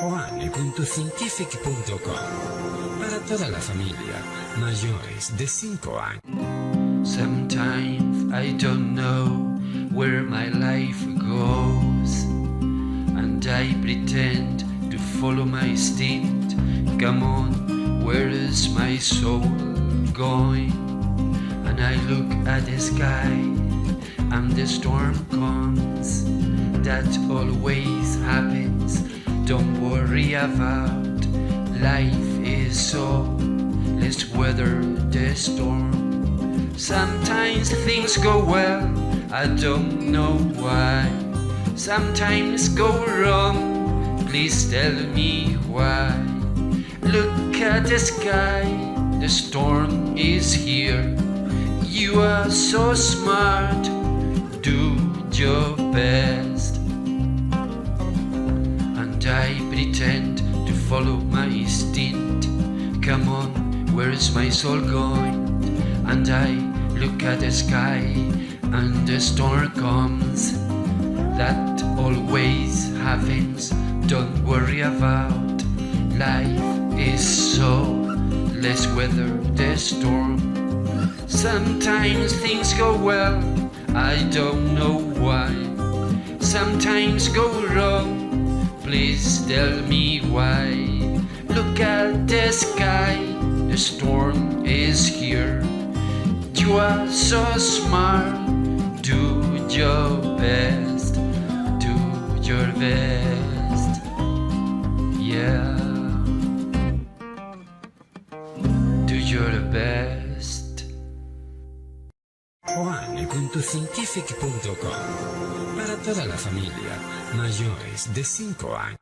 Juane.scientific.com para toda la familia, mayores de 5 años. Sometimes I don't know where my life goes, and I pretend to follow my instinct. Come on, where is my soul going? And I look at the sky, and the storm comes. That always happens. Don't worry about life is so. Let's weather the storm. Sometimes things go well, I don't know why. Sometimes go wrong, please tell me why. Look at the sky, the storm is here. You are so smart, do your best. And I pretend to follow my instinct. Come on, where is my soul going? And I look at the sky, and the storm comes. That always happens, don't worry about. Life is so, let's weather the storm. Sometimes things go well, I don't know why. Sometimes go wrong, please tell me why. Look at the sky, the storm is here. You are so smart, do your best, do your best, yeah. Do your best. Juane.scientific.com para toda la familia, mayores de 5 años.